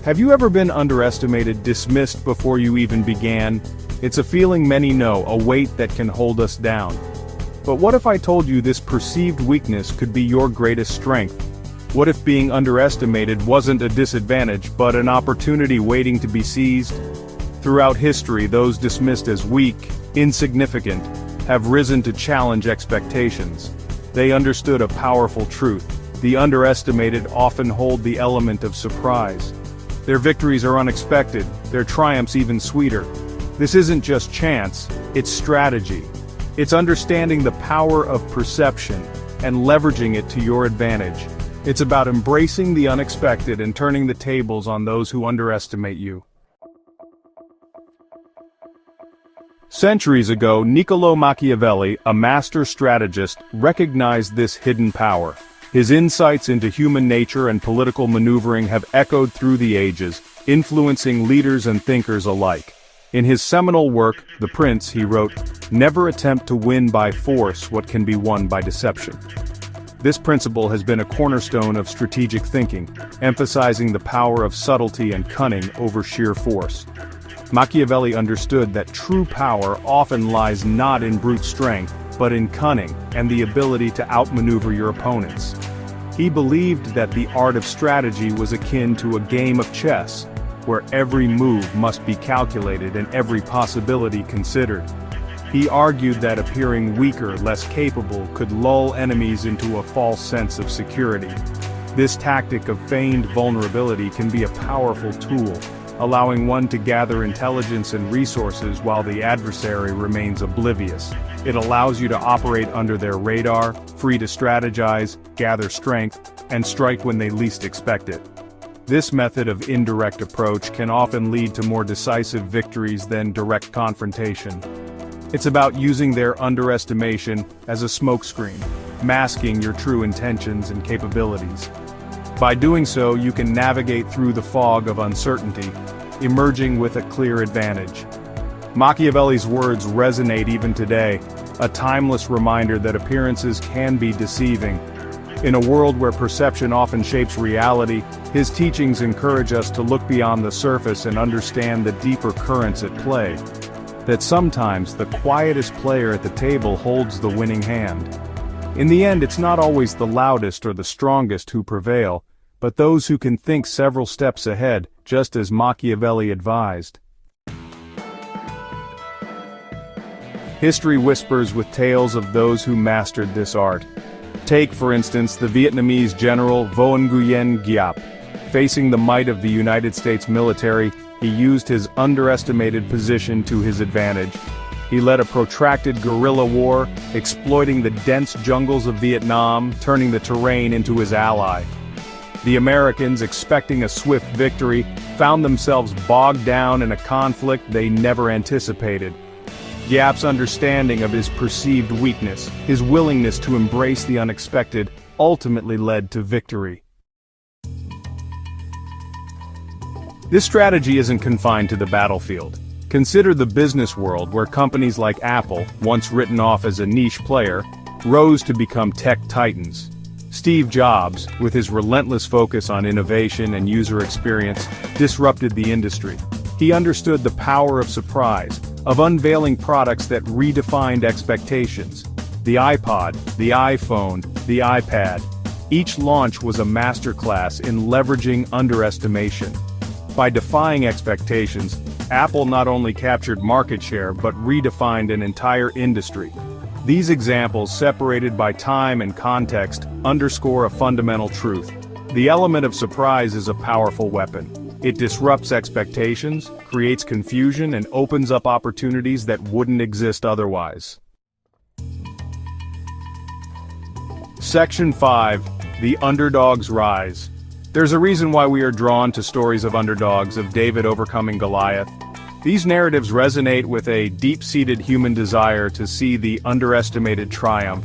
Have you ever been underestimated, dismissed before you even began? It's a feeling many know, a weight that can hold us down. But what if I told you this perceived weakness could be your greatest strength? What if being underestimated wasn't a disadvantage, but an opportunity waiting to be seized? Throughout history, those dismissed as weak, insignificant, have risen to challenge expectations. They understood a powerful truth: the underestimated often hold the element of surprise. Their victories are unexpected, their triumphs even sweeter. This isn't just chance, it's strategy. It's understanding the power of perception and leveraging it to your advantage. It's about embracing the unexpected and turning the tables on those who underestimate you. Centuries ago, Niccolo Machiavelli, a master strategist, recognized this hidden power. His insights into human nature and political maneuvering have echoed through the ages, influencing leaders and thinkers alike. In his seminal work, The Prince, he wrote, "Never attempt to win by force what can be won by deception." This principle has been a cornerstone of strategic thinking, emphasizing the power of subtlety and cunning over sheer force. Machiavelli understood that true power often lies not in brute strength, but in cunning and the ability to outmaneuver your opponents. He believed that the art of strategy was akin to a game of chess, where every move must be calculated and every possibility considered. He argued that appearing weaker, less capable, could lull enemies into a false sense of security. This tactic of feigned vulnerability can be a powerful tool, allowing one to gather intelligence and resources while the adversary remains oblivious. It allows you to operate under their radar, free to strategize, gather strength, and strike when they least expect it. This method of indirect approach can often lead to more decisive victories than direct confrontation. It's about using their underestimation as a smokescreen, masking your true intentions and capabilities. By doing so, you can navigate through the fog of uncertainty, emerging with a clear advantage. Machiavelli's words resonate even today, a timeless reminder that appearances can be deceiving. In a world where perception often shapes reality, his teachings encourage us to look beyond the surface and understand the deeper currents at play. That sometimes the quietest player at the table holds the winning hand. In the end, it's not always the loudest or the strongest who prevail, but those who can think several steps ahead, just as Machiavelli advised. History whispers with tales of those who mastered this art. Take, for instance, the Vietnamese general Vo Nguyen Giap. Facing the might of the United States military, he used his underestimated position to his advantage. He led a protracted guerrilla war, exploiting the dense jungles of Vietnam, turning the terrain into his ally. The Americans, expecting a swift victory, found themselves bogged down in a conflict they never anticipated. Giap's understanding of his perceived weakness, his willingness to embrace the unexpected, ultimately led to victory. This strategy isn't confined to the battlefield. Consider the business world, where companies like Apple, once written off as a niche player, rose to become tech titans. Steve Jobs, with his relentless focus on innovation and user experience, disrupted the industry. He understood the power of surprise, of unveiling products that redefined expectations. The iPod, the iPhone, the iPad. Each launch was a masterclass in leveraging underestimation. By defying expectations, Apple not only captured market share but redefined an entire industry. These examples, separated by time and context, underscore a fundamental truth. The element of surprise is a powerful weapon. It disrupts expectations, creates confusion, and opens up opportunities that wouldn't exist otherwise. Section 5. The Underdog's Rise. There's a reason why we are drawn to stories of underdogs, of David overcoming Goliath. These narratives resonate with a deep-seated human desire to see the underestimated triumph.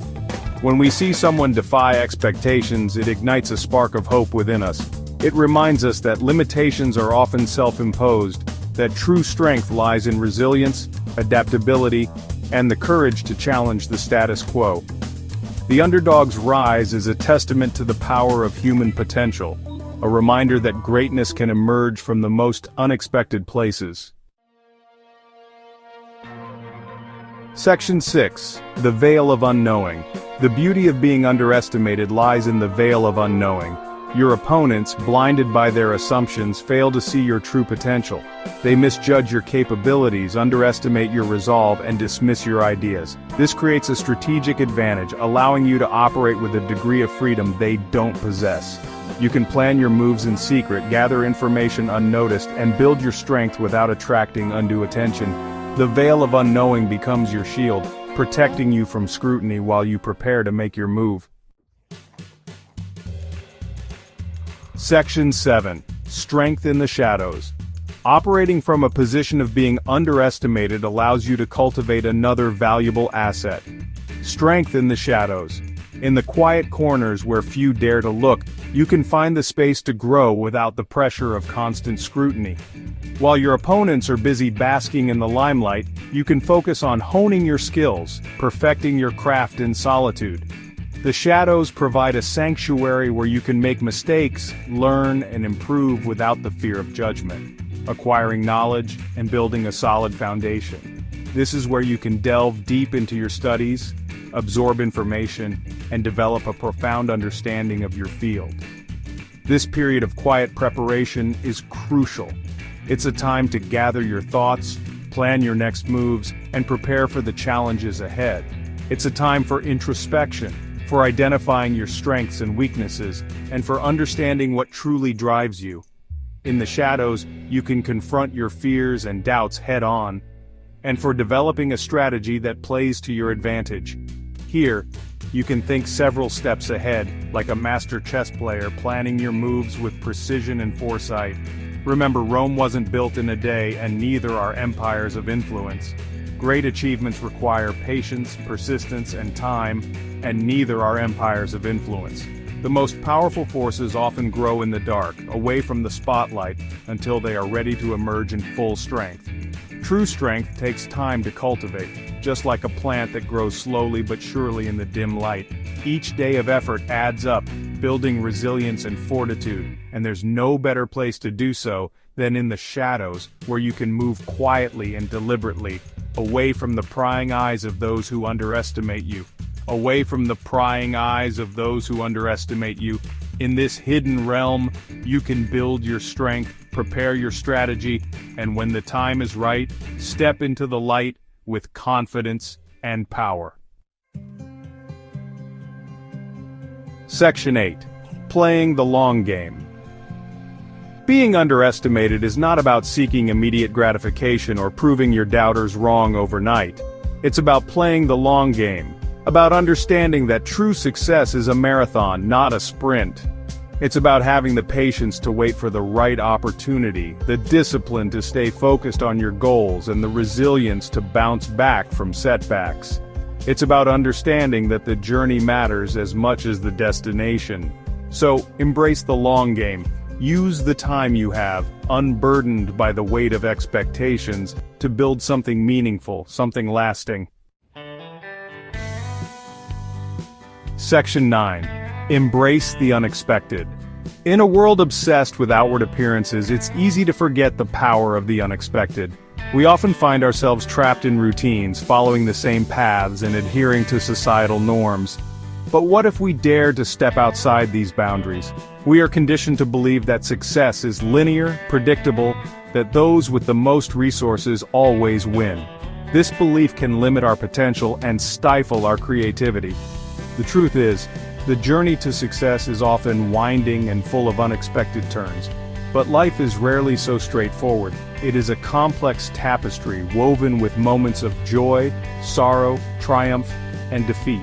When we see someone defy expectations, it ignites a spark of hope within us. It reminds us that limitations are often self-imposed, that true strength lies in resilience, adaptability, and the courage to challenge the status quo. The underdog's rise is a testament to the power of human potential. a reminder that greatness can emerge from the most unexpected places. Section 6. The Veil of Unknowing. The beauty of being underestimated lies in the veil of unknowing. Your opponents, blinded by their assumptions, fail to see your true potential. They misjudge your capabilities, underestimate your resolve, and dismiss your ideas. This creates a strategic advantage, allowing you to operate with a degree of freedom they don't possess. You can plan your moves in secret, gather information unnoticed, and build your strength without attracting undue attention. The veil of unknowing becomes your shield, protecting you from scrutiny while you prepare to make your move. Section 7. Strength in the Shadows. Operating from a position of being underestimated allows you to cultivate another valuable asset. Strength in the shadows. In the quiet corners where few dare to look, you can find the space to grow without the pressure of constant scrutiny. While your opponents are busy basking in the limelight, you can focus on honing your skills, perfecting your craft in solitude. The shadows provide a sanctuary where you can make mistakes, learn, and improve without the fear of judgment, acquiring knowledge and building a solid foundation. This is where you can delve deep into your studies, absorb information, and develop a profound understanding of your field. This period of quiet preparation is crucial. It's a time to gather your thoughts, plan your next moves, and prepare for the challenges ahead. It's a time for introspection, for identifying your strengths and weaknesses, and for understanding what truly drives you. In the shadows, you can confront your fears and doubts head-on, and for developing a strategy that plays to your advantage. Here, you can think several steps ahead, like a master chess player planning your moves with precision and foresight. Remember, Rome wasn't built in a day, and neither are empires of influence. Great achievements require patience, persistence, and time, and neither are empires of influence. The most powerful forces often grow in the dark, away from the spotlight, until they are ready to emerge in full strength. True strength takes time to cultivate, just like a plant that grows slowly but surely in the dim light. Each day of effort adds up, building resilience and fortitude, and there's no better place to do so than in the shadows, where you can move quietly and deliberately, away from the prying eyes of those who underestimate you. Away from the prying eyes of those who underestimate you. In this hidden realm, you can build your strength, prepare your strategy, and when the time is right, step into the light with confidence and power. Section 8. Playing the long game. Being underestimated is not about seeking immediate gratification or proving your doubters wrong overnight. It's about playing the long game, about understanding that true success is a marathon, not a sprint. It's about having the patience to wait for the right opportunity, the discipline to stay focused on your goals, and the resilience to bounce back from setbacks. It's about understanding that the journey matters as much as the destination. So, embrace the long game. Use the time you have, unburdened by the weight of expectations, to build something meaningful, something lasting. Section 9. Embrace the unexpected. In a world obsessed with outward appearances, it's easy to forget the power of the unexpected. We often find ourselves trapped in routines, following the same paths and adhering to societal norms. But what if we dare to step outside these boundaries? We are conditioned to believe that success is linear, predictable, that those with the most resources always win. This belief can limit our potential and stifle our creativity. The truth is, the journey to success is often winding and full of unexpected turns. But life is rarely so straightforward. It is a complex tapestry woven with moments of joy, sorrow, triumph, and defeat.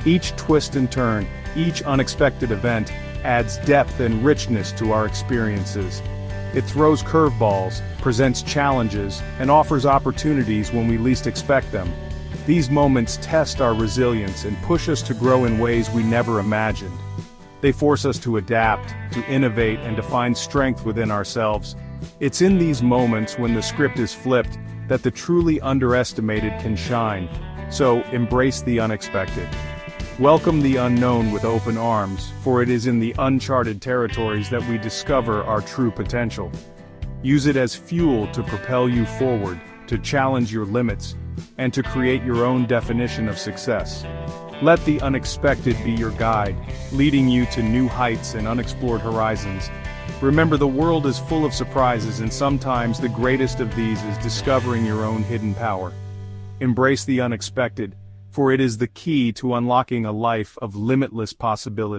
Each twist and turn, each unexpected event, adds depth and richness to our experiences. It throws curveballs, presents challenges, and offers opportunities when we least expect them. These moments test our resilience and push us to grow in ways we never imagined. They force us to adapt, to innovate, and to find strength within ourselves. It's in these moments, when the script is flipped, that the truly underestimated can shine. So, embrace the unexpected. Welcome the unknown with open arms, for it is in the uncharted territories that we discover our true potential. Use it as fuel to propel you forward, to challenge your limits, and to create your own definition of success. Let the unexpected be your guide, leading you to new heights and unexplored horizons. Remember, the world is full of surprises, and sometimes the greatest of these is discovering your own hidden power. Embrace the unexpected, for it is the key to unlocking a life of limitless possibility.